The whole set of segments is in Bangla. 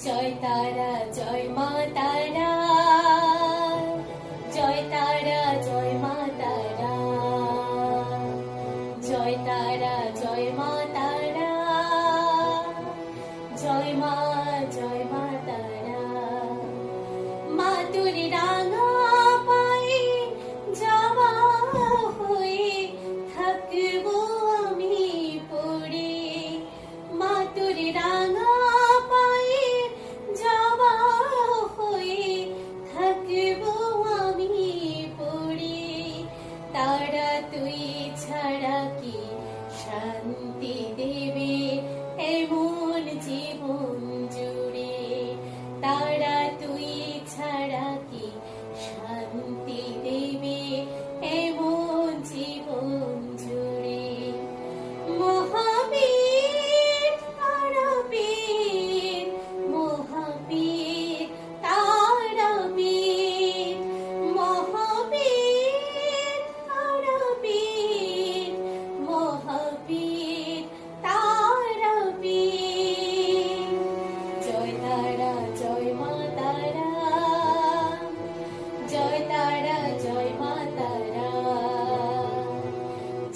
জয় তারা জয় মা তারা, জয় তারা জয় মা তারা, জয় তারা জয় মা তারা, জয় মা তারা। মা তোর রাঙা পায়ে যাওয়া হয়ে থাকবো আমি পড়ে, মা তোর রাঙা পায়ে যাওয়া হয়ে থাকবো আমি পড়ে। তারা তুই ছাড়া কি শান্তি দেবে এমন জীবন জুড়ে, তারা তুই ছাড়া কি শান্তি দেবে এমন জীবন জুড়ে। মহাবীর তারাপীর, মহাবীর তারাপীর, মহাবীর তারাপীর, মহাবীর তারাপীর। জয় তারা জয় মা তারা, জয় তারা জয় মা তারা,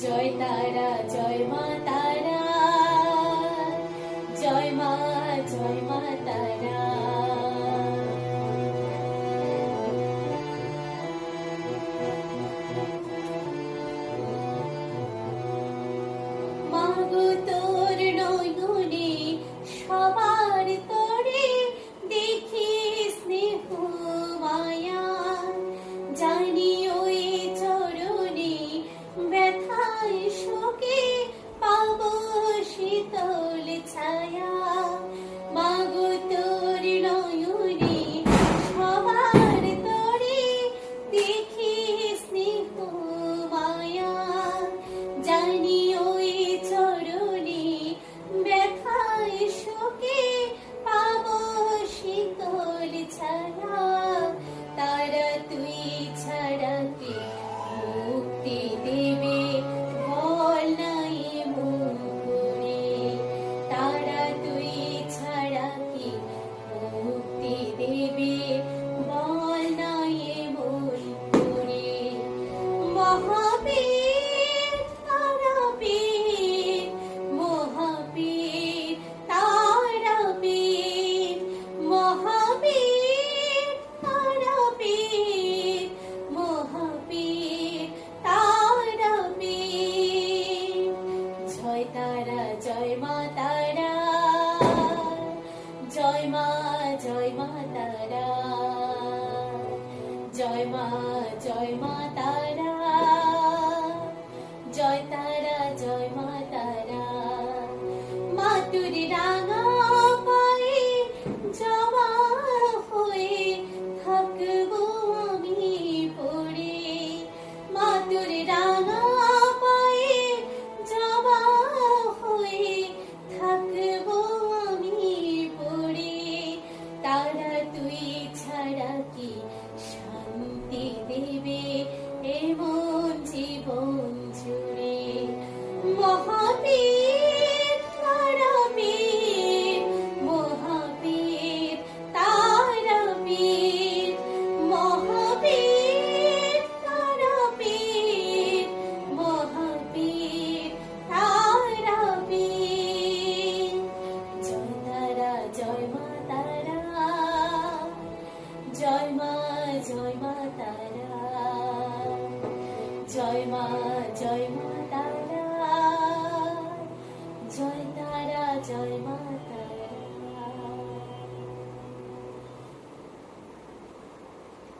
জয় তারা জয় মা তারা, জয় মা তারা। মাগো তোর নয়নে সবার তরে দেখি স্নেহ মায়া, জানি ওই চরণে ব্যথায় শোকে পাবো শীতল ছায়া। মাগো তোর নয়নে সবার তরে দেখি স্নেহ মায়া, জানি ওই চরণে ব্যথায় শোকে পাবো শীতল ছায়া। তারা তুই ছাড়া কে মুক্তি দেবে বল নাই মন করে, তারা তুই ছাড়া কি মুক্তি দেবে বল নাই মন করে। মহাবীর তারাপীর, মহাবীর তারাপীর, মহাবীর তারাপীর, মহাবীর তারাপীর। জয় তারা জয় মা তারা, জয় মা তারা, জয় মা তারা, জয় তারা জয় মা তারা। মা তোর রাঙা পায়ে যাওয়া হয়ে থাকবো আমি পড়ে, মা তোর রাঙা পায়ে যাওয়া হয়ে থাকবো আমি পড়ে। তারা তুই ছাড়া কি শান্তি দেবে এমন জীবন জুড়ে। মহাবীর তারাপীর, মহাবীর তারাপীর, মহাবীর তারাপীর, মহাবীর তারাপীর। জয় তারা জয় মা তারা, জয় মা তারা, জয় মা তারা, জয় তারা জয় মা